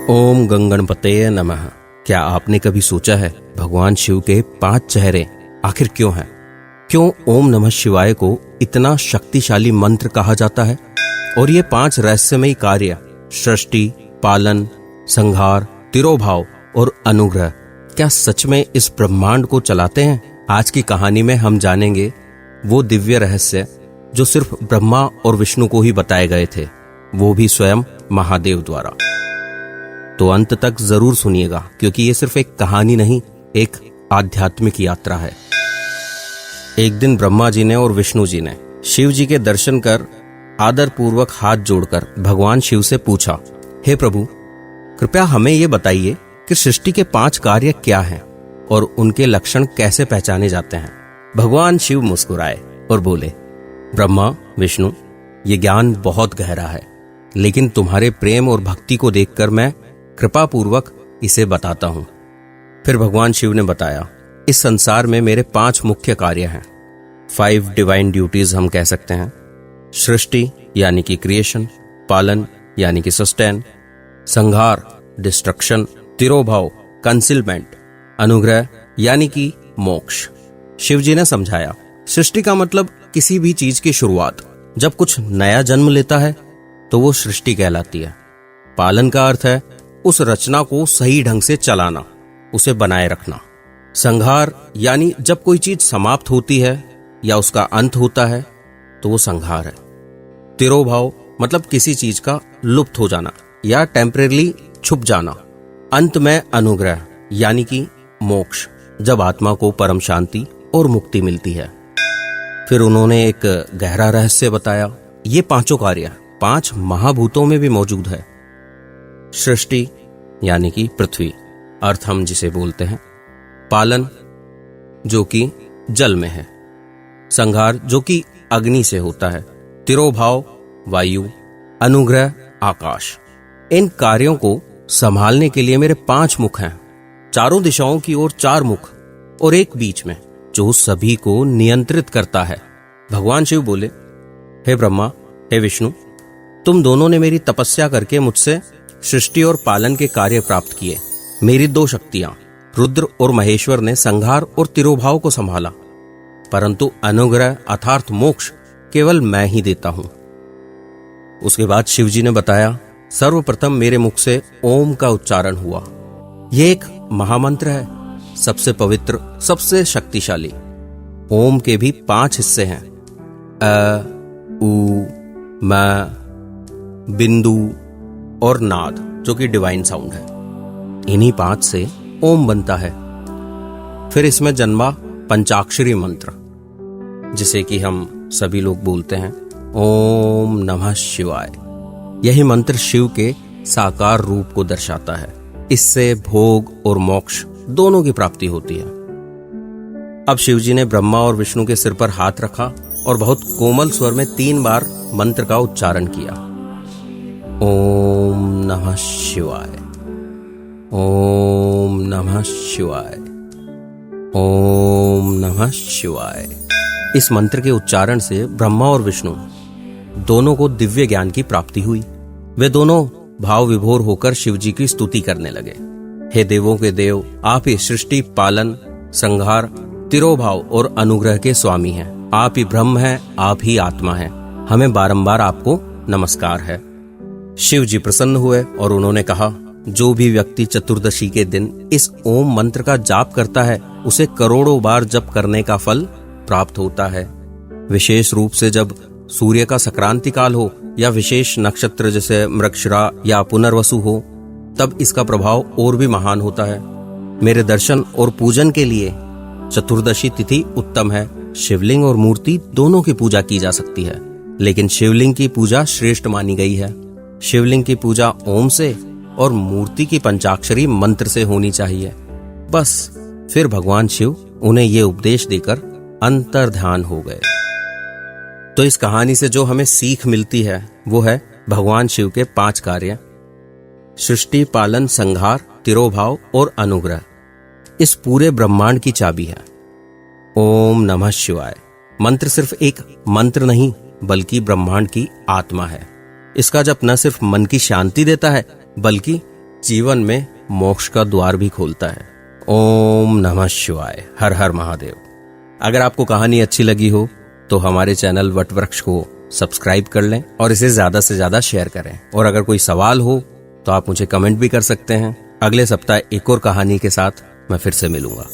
ओम गंगणपतये नमः। क्या आपने कभी सोचा है भगवान शिव के 5 चेहरे आखिर क्यों हैं? क्यों ओम नमः शिवाय को इतना शक्तिशाली मंत्र कहा जाता है? और ये 5 रहस्यमयी कार्य सृष्टि, पालन, संहार, तिरोभाव और अनुग्रह क्या सच में इस ब्रह्मांड को चलाते हैं? आज की कहानी में हम जानेंगे वो दिव्य रहस्य जो सिर्फ ब्रह्मा और विष्णु को ही बताए गए थे, वो भी स्वयं महादेव द्वारा। तो अंत तक जरूर सुनिएगा, क्योंकि ये सिर्फ एक कहानी नहीं, एक आध्यात्मिक यात्रा है। एक दिन ब्रह्मा जी ने और विष्णु जी ने शिव जी के दर्शन कर आदर पूर्वक हाथ जोड़कर भगवान शिव से पूछा, हे प्रभु, कृपया हमें ये बताइए कि सृष्टि के 5 कार्य क्या हैं और उनके लक्षण कैसे पहचाने जाते हैं। भगवान शिव मुस्कुराए और बोले, ब्रह्मा विष्णु, ये ज्ञान बहुत गहरा है, लेकिन तुम्हारे प्रेम और भक्ति को देखकर मैं कृपा पूर्वक इसे बताता हूं। फिर भगवान शिव ने बताया, इस संसार में मेरे 5 मुख्य कार्य हैं। 5 डिवाइन ड्यूटीज हम कह सकते हैं। सृष्टि यानी कि क्रिएशन, पालन यानी कि सस्टेन, संहार डिस्ट्रक्शन, तिरोभाव कंसीलमेंट, अनुग्रह यानी कि मोक्ष। शिव जी ने समझाया, सृष्टि का मतलब किसी भी चीज की शुरुआत। जब कुछ नया जन्म लेता है तो वो सृष्टि कहलाती है। पालन का अर्थ है उस रचना को सही ढंग से चलाना, उसे बनाए रखना। संहार यानी जब कोई चीज समाप्त होती है या उसका अंत होता है तो वो संहार है। तिरोभाव मतलब किसी चीज का लुप्त हो जाना या टेम्परेरी छुप जाना। अंत में अनुग्रह यानी कि मोक्ष, जब आत्मा को परम शांति और मुक्ति मिलती है। फिर उन्होंने एक गहरा रहस्य बताया। ये 5 कार्य 5 महाभूतों में भी मौजूद है। सृष्टि यानी कि पृथ्वी, अर्थ हम जिसे बोलते हैं। पालन जो कि जल में है। संहार जो कि अग्नि से होता है। तिरोभाव वायु, अनुग्रह आकाश। इन कार्यों को संभालने के लिए मेरे 5 मुख हैं। चारों दिशाओं की ओर 4 मुख और एक बीच में, जो सभी को नियंत्रित करता है। भगवान शिव बोले, हे ब्रह्मा, हे विष्णु, तुम दोनों ने मेरी तपस्या करके मुझसे सृष्टि और पालन के कार्य प्राप्त किए। मेरी 2 शक्तियां रुद्र और महेश्वर ने संहार और तिरोभाव को संभाला, परंतु अनुग्रह अर्थात मोक्ष केवल मैं ही देता हूं। उसके बाद शिवजी ने बताया, सर्वप्रथम मेरे मुख से ओम का उच्चारण हुआ। यह एक महामंत्र है, सबसे पवित्र, सबसे शक्तिशाली। ओम के भी 5 हिस्से हैं। अ, उ, म, बिंदु और नाद, जो कि डिवाइन साउंड है। इन्हीं 5 से ओम बनता है। फिर इसमें जन्मा पंचाक्षरी मंत्र, जिसे कि हम सभी लोग बोलते हैं, ओम नमः शिवाय। यही मंत्र शिव के साकार रूप को दर्शाता है। इससे भोग और मोक्ष दोनों की प्राप्ति होती है। अब शिवजी ने ब्रह्मा और विष्णु के सिर पर हाथ रखा और बहुत कोमल स्वर में 3 बार मंत्र का उच्चारण किया। ओम नमः शिवाय, ओम नमः शिवाय, ओम नमः शिवाय। इस मंत्र के उच्चारण से ब्रह्मा और विष्णु दोनों को दिव्य ज्ञान की प्राप्ति हुई। वे दोनों भाव विभोर होकर शिवजी की स्तुति करने लगे। हे देवों के देव, आप ही सृष्टि, पालन, संहार, तिरोभाव और अनुग्रह के स्वामी हैं। आप ही ब्रह्म हैं, आप ही आत्मा हैं। हमें बारंबार आपको नमस्कार है। शिव जी प्रसन्न हुए और उन्होंने कहा, जो भी व्यक्ति चतुर्दशी के दिन इस ओम मंत्र का जाप करता है, उसे करोड़ों बार जप करने का फल प्राप्त होता है। विशेष रूप से जब सूर्य का संक्रांति काल हो या विशेष नक्षत्र जैसे मृगशिरा या पुनर्वसु हो, तब इसका प्रभाव और भी महान होता है। मेरे दर्शन और पूजन के लिए चतुर्दशी तिथि उत्तम है। शिवलिंग और मूर्ति दोनों की पूजा की जा सकती है, लेकिन शिवलिंग की पूजा श्रेष्ठ मानी गई है। शिवलिंग की पूजा ओम से और मूर्ति की पंचाक्षरी मंत्र से होनी चाहिए। बस फिर भगवान शिव उन्हें ये उपदेश देकर अंतर्ध्यान हो गए। तो इस कहानी से जो हमें सीख मिलती है वो है भगवान शिव के 5 कार्य, सृष्टि, पालन, संहार, तिरोभाव और अनुग्रह इस पूरे ब्रह्मांड की चाबी है। ओम नमः शिवाय मंत्र सिर्फ एक मंत्र नहीं, बल्कि ब्रह्मांड की आत्मा है। इसका जप न सिर्फ मन की शांति देता है, बल्कि जीवन में मोक्ष का द्वार भी खोलता है। ओम नमः शिवाय। हर हर महादेव। अगर आपको कहानी अच्छी लगी हो तो हमारे चैनल वटवृक्ष को सब्सक्राइब कर लें और इसे ज्यादा से ज्यादा शेयर करें। और अगर कोई सवाल हो तो आप मुझे कमेंट भी कर सकते हैं। अगले सप्ताह एक और कहानी के साथ मैं फिर से मिलूंगा।